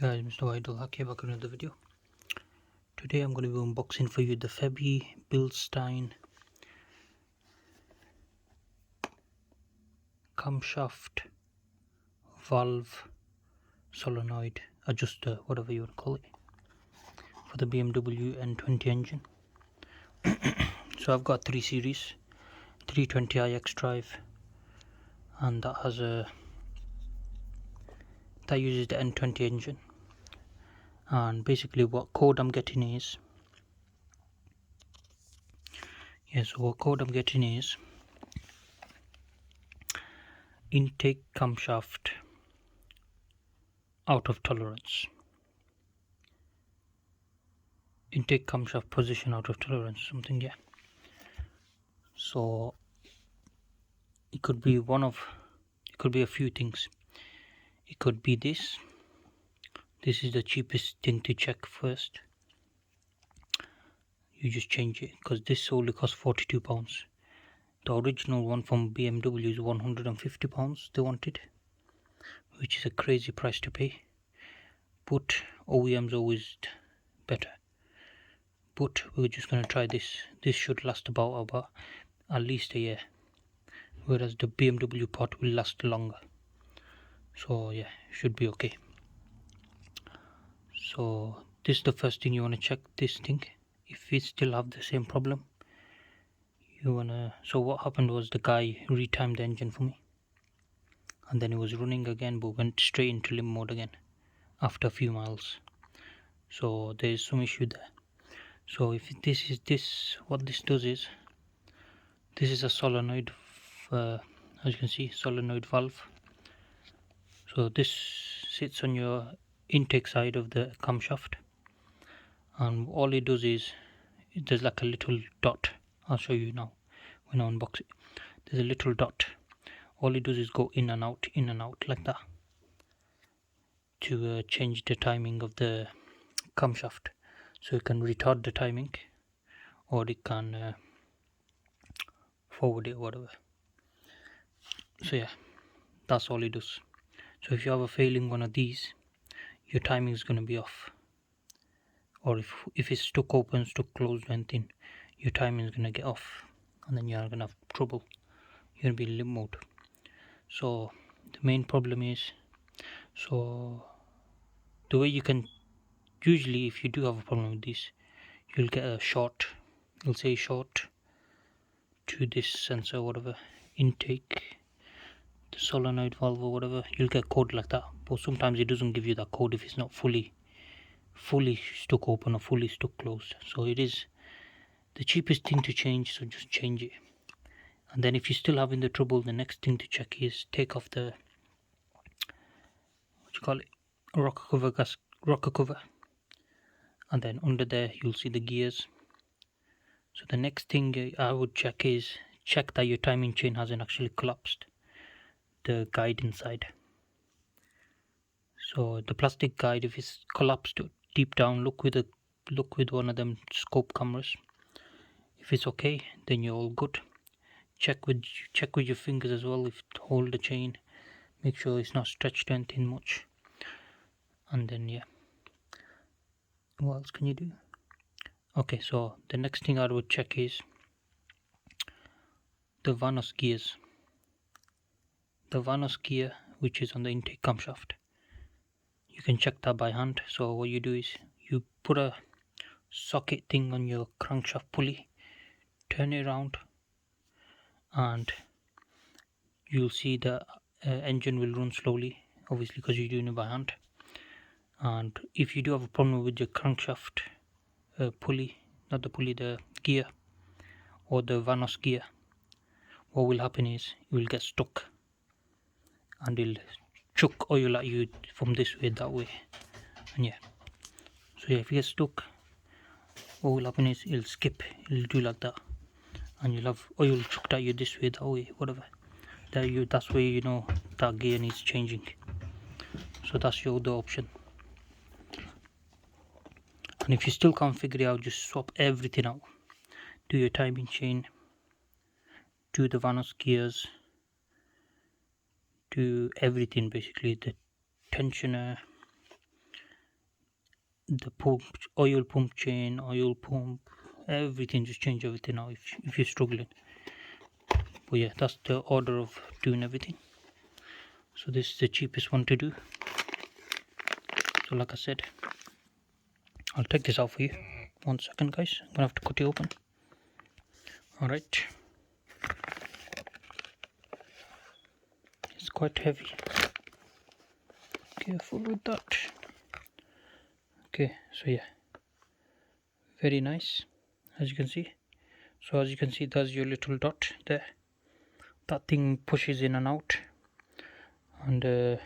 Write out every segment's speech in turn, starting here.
Guys, MrWaheedulHaque back with another video. Today I'm going to be unboxing for you the Febi BMW Camshaft valve solenoid adjuster, whatever you want to call it, for the BMW N20 engine. So I've got 3 series, 320i XDrive, and that has that uses the N20 engine. And basically what code I'm getting is intake camshaft out of tolerance, intake camshaft position out of tolerance, something, yeah. So it could be a few things. It could be this is the cheapest thing to check first. You just change it, because this only costs £42. The original one from BMW is £150 they wanted, which is a crazy price to pay, but OEM's always better. But we're just going to try this. This should last about at least a year, whereas the BMW part will last longer. So yeah, should be okay. So this is the first thing you want to check, this thing. If you still have the same problem, so what happened was the guy retimed the engine for me, and then it was running again but went straight into limp mode again after a few miles. So there is some issue there. So if this what this does is, this is a solenoid, as you can see, solenoid valve. So this sits on your intake side of the camshaft, and all it does is, there's like a little dot. I'll show you now when I unbox it. There's a little dot. All it does is go in and out like that to change the timing of the camshaft. So it can retard the timing, or it can forward it, whatever. So yeah, that's all it does. So if you have a failing one of these, your timing is going to be off, or if it's stuck open, stuck closed, or anything, your timing is going to get off, and then you're going to have trouble. You're going to be in limp mode. So the main problem is, so the way you can, usually if you do have a problem with this, you'll get a short, it'll say short to this sensor, whatever, intake, the solenoid valve or whatever. You'll get a code like that, but sometimes it doesn't give you that code if it's not fully stuck open or fully stuck closed. So it is the cheapest thing to change, so just change it. And then if you're still having the trouble, the next thing to check is take off the, rocker cover, and then under there you'll see the gears. So the next thing I would check is that your timing chain hasn't actually collapsed, the guide inside. So the plastic guide, if it's collapsed deep down, look with one of them scope cameras. If it's okay, then you're all good. Check with your fingers as well. If hold the chain, make sure it's not stretched or anything much. And then yeah, what else can you do? Okay, so the next thing I would check is the Vanos gears. The Vanos gear, which is on the intake camshaft, you can check that by hand. So what you do is, you put a socket thing on your crankshaft pulley, turn it around, and you'll see the engine will run slowly, obviously because you're doing it by hand. And if you do have a problem with your crankshaft pulley, not the pulley, the gear, or the Vanos gear, what will happen is you will get stuck, and it'll chuck oil at you from this way, that way, and yeah. So yeah, if you get stuck, what will happen is it'll skip, it'll do like that, and you'll have oil chucked at you this way, that way, whatever. That's where you know that gear needs changing. So that's your other option. And if you still can't figure it out, just swap everything out. Do your timing chain, do the Vanos gears, do everything basically, the tensioner, the pump, oil pump chain, oil pump, everything. Just change everything now if you're struggling. But yeah, that's the order of doing everything. So this is the cheapest one to do. So like I said, I'll take this out for you. 1 second guys, I'm gonna have to cut it open. Alright, it's quite heavy, careful with that. Okay, so yeah, very nice, as you can see. So as you can see, there's your little dot there. That thing pushes in and out, and this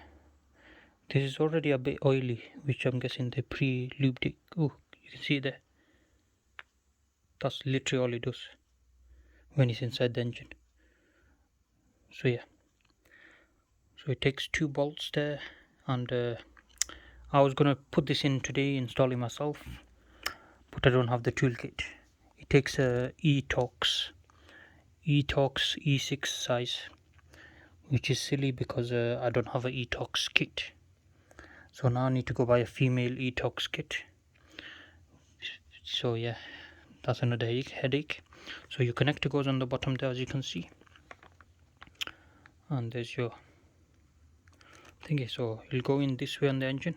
is already a bit oily, which I'm guessing they pre-lubed it. Oh, you can see there, that's literally all it does when it's inside the engine. So yeah, so it takes 2 bolts there, and I was gonna put this in today, install it myself, but I don't have the toolkit. It takes a E-Tox E6 size, which is silly because I don't have a E-Tox kit. So now I need to go buy a female E-Tox kit. So yeah, that's another headache. So your connector goes on the bottom there, as you can see, and there's your thingy. So it'll go in this way on the engine,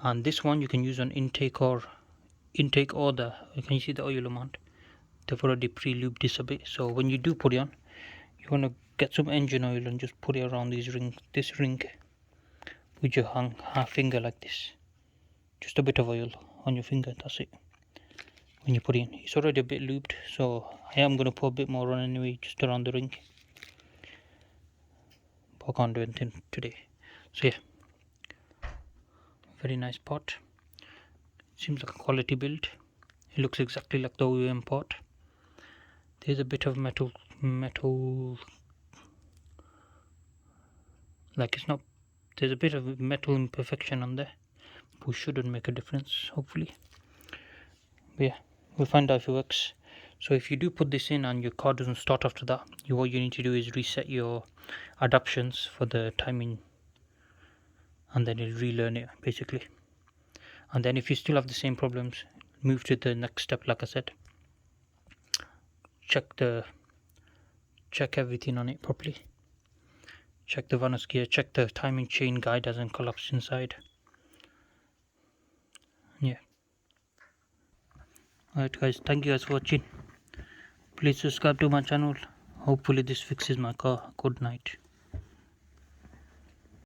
and this one you can use on intake or the, can you see the oil amount? They've already pre-lubed this a bit, so when you do put it on, you want to get some engine oil and just put it around this ring with your finger like this. Just a bit of oil on your finger, that's it. When you put it in, it's already a bit lubed, so I am going to put a bit more on anyway, just around the ring, but I can't do anything today. So yeah, very nice part. Seems like a quality build. It looks exactly like the OEM part. There's a bit of metal, like it's not, there's a bit of metal imperfection on there, but shouldn't make a difference, hopefully. But yeah, we'll find out if it works. So if you do put this in and your car doesn't start after that, what you need to do is reset your adaptions for the timing, and then it'll relearn it basically. And then if you still have the same problems, move to the next step. Like I said, check everything on it properly. Check the Vanos gear, check the timing chain guide doesn't collapse inside. Yeah. Alright guys, thank you guys for watching. Please subscribe to my channel. Hopefully this fixes my car. Good night.